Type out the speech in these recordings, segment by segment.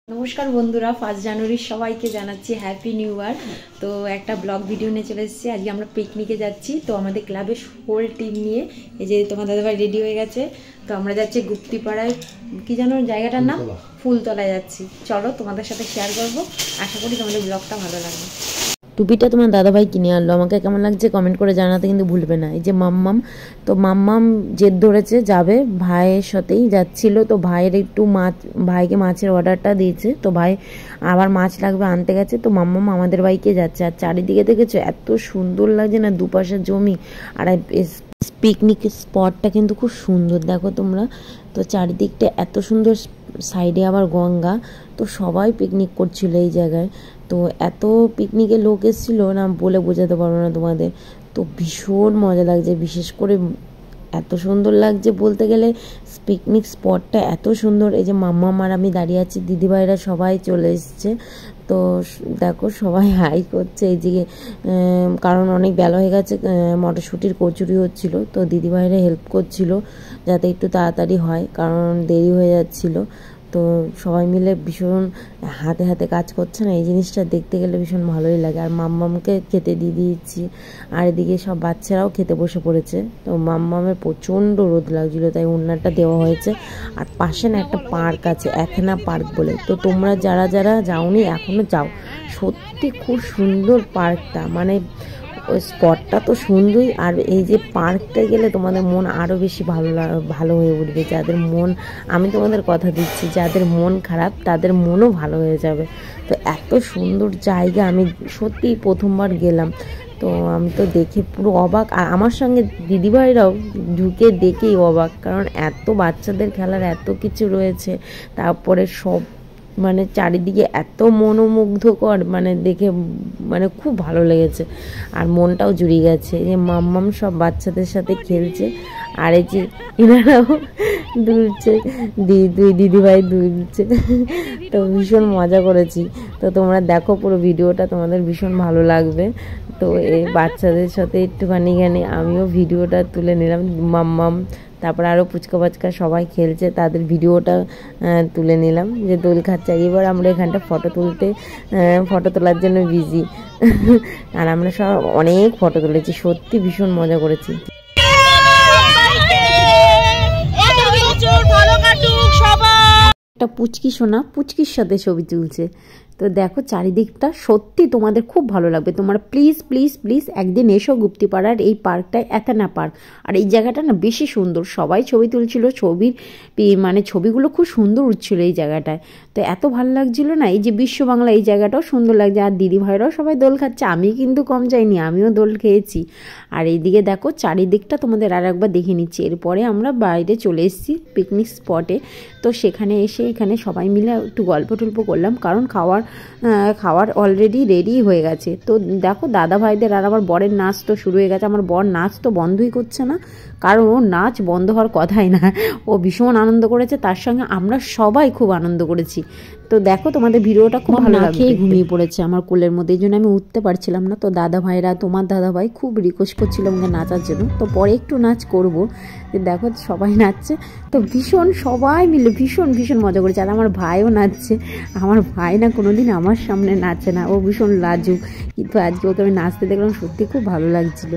नमस्कार बंधुरा 1 জানুয়ারি সবাইকে জানাচ্ছি হ্যাপি নিউ ইয়ার। তো একটা ব্লগ ভিডিও নিয়ে চলে এসেছি। আজকে আমরা পিকনিকে যাচ্ছি। তো আমাদের ক্লাবের হোল টিম নিয়ে এই যে তোমার দাদাভাই রেডি হয়ে গেছে। তো আমরা যাচ্ছি গুপ্তিপাড়ায়, কি জানো জায়গাটার নাম, ফুলতলায় যাচ্ছি। চলো তোমাদের সাথে শেয়ার করব, আশা করি তোমাদের ব্লগটা ভালো লাগবে। টুপিটা তোমার দাদাভাই কিনে আনলো, আমাকে কেমন লাগছে কমেন্ট করে জানাতে কিন্তু ভুলবে না। এই যে মাম্মাম, তো মাম্মাম জেদ ধরেছে যাবে, ভাইয়ের সাথেই যাচ্ছিল। তো ভাইয়ের একটু ভাইকে মাছের অর্ডারটা দিয়েছে, তো ভাই আবার মাছ লাগবে আনতে গেছে। তো মাম্মাম আমাদের বাইকে যাচ্ছে। আর চারিদিকে দেখেছো এত সুন্দর লাগছে না, দুপাশে জমি আর পিকনিক স্পটটা কিন্তু খুব সুন্দর, দেখো তোমরা। তো চারিদিকটা এত সুন্দর, সাইডে আবার গঙ্গা। তো সবাই পিকনিক করছিল এই জায়গায়। তো এত পিকনিকে লোক এসেছিলো না, বলে বোঝাতে পারবো না তোমাদের। তো ভীষণ মজা লাগছে, বিশেষ করে এত সুন্দর লাগছে বলতে গেলে। পিকনিক স্পটটা এত সুন্দর। এই যে মাম্মা আর আমি দাঁড়িয়ে আছি, দিদিভাইরা সবাই চলে এসছে। তো দেখো সবাই হাই করছে এইদিকে, কারণ অনেক বেলা হয়ে গেছে, মটরশুঁটির কচুরি হচ্ছিল। তো দিদিভাইরা হেল্প করছিল যাতে একটু তাড়াতাড়ি হয়, কারণ দেরি হয়ে যাচ্ছিল। তো সবাই মিলে ভীষণ হাতে হাতে কাজ করছে না, এই জিনিসটা দেখতে গেলে ভীষণ ভালোই লাগে। আর মাম্মামকে খেতে দিয়ে দিয়েছি, আর এদিকে সব বাচ্চারাও খেতে বসে পড়েছে। তো মাম্মামের প্রচণ্ড রোদ লাগছিল, তাই ওড়নাটা দেওয়া হয়েছে। আর পাশে না একটা পার্ক আছে, একনা পার্ক বলে। তো তোমরা যারা যারা যাওনি এখনও যাও, সত্যি খুব সুন্দর পার্কটা, মানে ওই স্পটটা তো সুন্দরই। আর এই যে পার্কটা গেলে তোমাদের মন আরও বেশি ভালো হয়ে উঠবে। যাদের মন, আমি তোমাদের কথা দিচ্ছি, যাদের মন খারাপ তাদের মনও ভালো হয়ে যাবে। তো এত সুন্দর জায়গা, আমি সত্যিই প্রথমবার গেলাম। তো আমি তো দেখে পুরো অবাক, আর আমার সঙ্গে দিদিভাইরাও ঢুকে দেখেই অবাক, কারণ এত বাচ্চাদের খেলার এত কিছু রয়েছে। তারপরে সব মানে চারিদিকে এত মনোমুগ্ধকর, মানে দেখে মানে খুব ভালো লেগেছে। আর মনটাও জুড়িয়ে গেছে। যে মাম্মাম সব বাচ্চাদের সাথে খেলছে, আর এই যে এনারাও দুলছে, দুই দিদিভাই দুলছে। তো ভীষণ মজা করেছি। তো তোমরা দেখো পুরো ভিডিওটা, তোমাদের ভীষণ ভালো লাগবে। তো এই বাচ্চাদের সাথে একটুখানি আমিও ভিডিওটা তুলে নিলাম। মাম্মাম, তারপর আরও পুচকা পাচকা সবাই খেলছে, তাদের ভিডিওটা তুলে নিলাম, যে দোল খাচ্ছে। এবার আমরা এখানটা ফটো তোলার জন্য বিজি। আর আমরা সব অনেক ফটো তুলেছি, সত্যি ভীষণ মজা করেছি। একটা পুচকি সোনা পুচকির সাথে ছবি তুলছে। তো দেখো চারিদিকটা সত্যি তোমাদের খুব ভালো লাগবে। তোমরা প্লিজ প্লিজ প্লিজ একদিন এসো গুপ্তিপাড়ার এই পার্কটায়, একনা পার্ক। আর এই জায়গাটা না বেশি সুন্দর, সবাই ছবি তুলছিল, মানে ছবিগুলো খুব সুন্দর উঠছিল এই জায়গাটায়। তো এত ভালো লাগছিল না, এই যে বিশ্ব বাংলা, এই জায়গাটাও সুন্দর লাগছে। আর দিদি ভাইরাও সবাই দোল খাচ্ছে, আমি কিন্তু কম যাইনি, আমিও দোল খেয়েছি। আর এইদিকে দেখো চারিদিকটা তোমাদের আর একবার দেখে নিচ্ছি। এরপরে আমরা বাইরে চলে এসেছি পিকনিক স্পটে। তো সেখানে এসে এখানে সবাই মিলে একটু গল্প টল্প করলাম, কারণ খাওয়ার অলরেডি রেডি হয়ে গেছে। তো দেখো দাদা ভাইদের আর আমার বরের নাচ তো শুরু হয়ে গেছে। আমার বর নাচ তো বন্ধই করছে না, কারণ ওর নাচ বন্ধ হওয়ার কথাই না। ও ভীষণ আনন্দ করেছে, তার সঙ্গে আমরা সবাই খুব আনন্দ করেছি। তো দেখো তোমাদের ভিডিওটা খুব ভালো লাগবে। ঘুমিয়ে পড়েছে আমার কোলের মধ্যে, এই জন্য আমি উঠতে পারছিলাম না। তো দাদা ভাইরা, তোমার দাদা ভাই খুব রিকোয়েস্ট করছিল আমাকে নাচার জন্য। তো পরে একটু নাচ করব, দেখো সবাই নাচছে। তো সবাই মিলে ভীষণ মজা করেছে। আর আমার ভাইও নাচছে। আমার ভাই না কোনোদিন আমার সামনে নাচে না, ও ভীষণ লাজুক, কিন্তু আজকে ওকে আমি নাচতে দেখলাম, সত্যি খুব ভালো লাগছিল।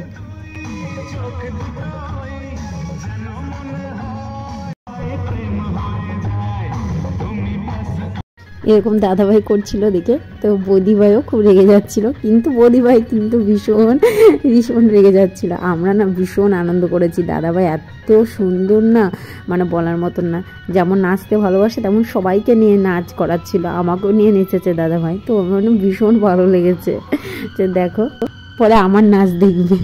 এরকম দাদাভাই করছিল দেখে, তো বৌদিভাইও খুব রেগে যাচ্ছিল, কিন্তু বৌদিভাই কিন্তু ভীষণ রেগে যাচ্ছিল। আমরা না ভীষণ আনন্দ করেছি। দাদাভাই এত সুন্দর না, মানে বলার মতন না। যেমন নাচতে ভালোবাসে তেমন সবাইকে নিয়ে নাচ করাচ্ছিল, আমাকেও নিয়ে নেচেছে দাদাভাই। তো আমার ভীষণ ভালো লেগেছে। যে দেখো পরে আমার নাচ দেখবে।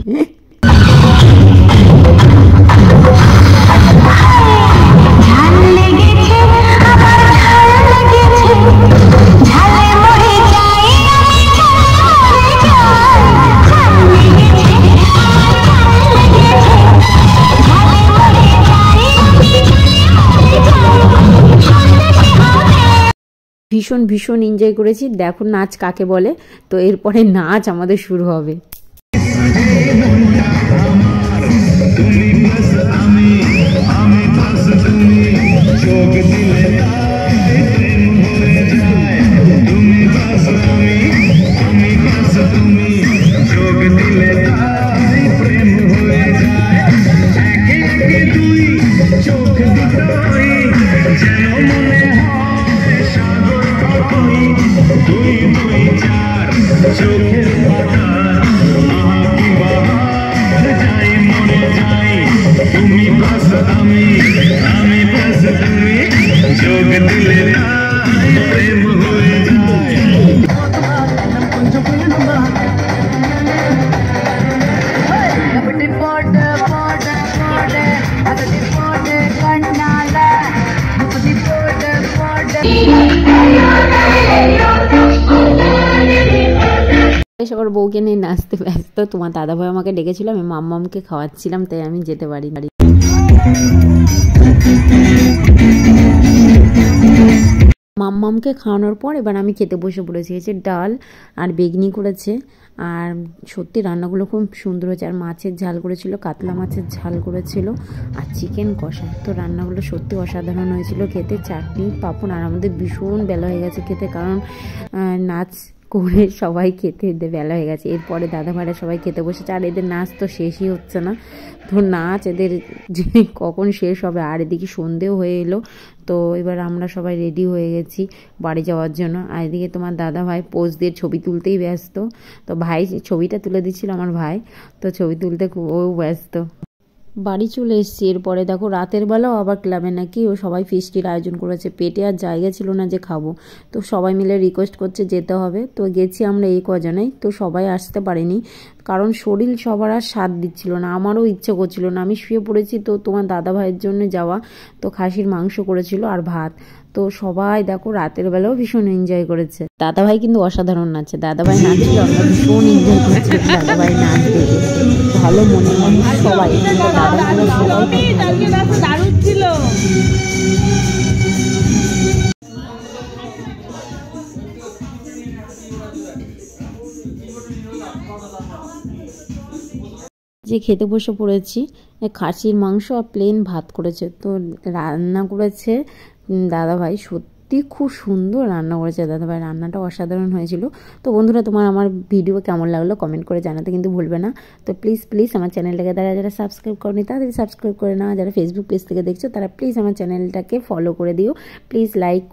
ভীষণ এনজয় করেছি। দেখো নাচ কাকে বলে। তো এরপরে নাচ আমাদের শুরু হবে। যোগ দিলে প্রেম হয়ে যায়। দুই দুই চার চোখের পাতা আহা কি বাহার যাই মনে যাই তুমি বাস আমি বাস তুমি যোগ দিলে তাই প্রেম হয়ে যায় সবার বউকে নিয়ে নাচতে ব্যস্ত। তোমার দাদাভাই আমাকে ডেকেছিল, আমি মাম্মামকে খাওয়াচ্ছিলাম, তাই আমি যেতে পারি না। মাম্মামকে খাওয়ানোর পর এবার আমি খেতে বসে পড়েছি। এই যে ডাল আর বেগনি করেছে, আর সত্যি রান্নাগুলো খুব সুন্দর হয়েছে। আর মাছের ঝাল করেছিল, কাতলা মাছের ঝাল করেছিল, আর চিকেন কষা। তো রান্নাগুলো সত্যি অসাধারণ হয়েছিল খেতে। চাটনি, পাঁপড়। আর আমাদের ভীষণ বেলা হয়ে গেছে খেতে, কারণ নাচ করে সবাই খেতে বেলা হয়ে গেছে। এরপরে দাদাভাইরা সবাই খেতে বসেছে, আর এদের নাচ তো শেষই হচ্ছে না। তো নাচ এদের যে কখন শেষ হবে, আর এদিকে সন্ধেও হয়ে এলো। তো এবার আমরা সবাই রেডি হয়ে গেছি বাড়ি যাওয়ার জন্য। আর এদিকে তোমার দাদাভাই পোজ দিয়ে ছবি তুলতেই ব্যস্ত। তো ভাই ছবিটা তুলে দিচ্ছিল আমার ভাই, তো ছবি তুলতে ও ব্যস্ত। বাড়ি চলে এসেছি। এরপরে দেখো রাতের বেলাও আবার ক্লাবে নাকি ও সবাই ফিস্টির আয়োজন করেছে। পেটে আর জায়গা ছিল না যে খাবো, তো সবাই মিলে রিকোয়েস্ট করছে যেতে হবে। তো গেছি আমরা এই কজনেই। তো সবাই আসতে পারিনি, কারণ শরীর সবার আর সাথ দিচ্ছিল না, আমারও ইচ্ছে করছিল না। আমি শুয়ে পড়েছি। তো তোমার দাদা ভাইয়ের জন্য যাওয়া, তো খাসির মাংস করেছিল আর ভাত। তো সবাই দেখো রাতের বেলাও ভীষণ এনজয় করেছে। দাদাভাই কিন্তু অসাধারণ নাচে। দাদাভাই নাচছিল, আমরা ভীষণ এনজয় করছি দাদাভাই নাচ দেখে। ভালো মনে মানুষ সবাই, দাদাগুলো সবাই দারুণ ছিল। যে খেতে বসে পড়েছি, খাসির মাংস আর প্লেন ভাত করেছে। তো রান্না করেছে দাদাভাই, সত্যি খুব সুন্দর রান্না করেছে দাদাভাই। রান্নাটা অসাধারণ হয়েছিল। তো বন্ধুরা, তোমার আমার ভিডিও কেমন লাগলো কমেন্ট করে জানাতে কিন্তু ভুলবে না। তো প্লিজ আমার চ্যানেলটাকে যারা সাবস্ক্রাইব করেনি তাদের সাবস্ক্রাইব করে নাও। যারা ফেসবুক পেজ থেকে দেখছো তারা প্লিজ আমার চ্যানেলটাকে ফলো করে দিও। Please like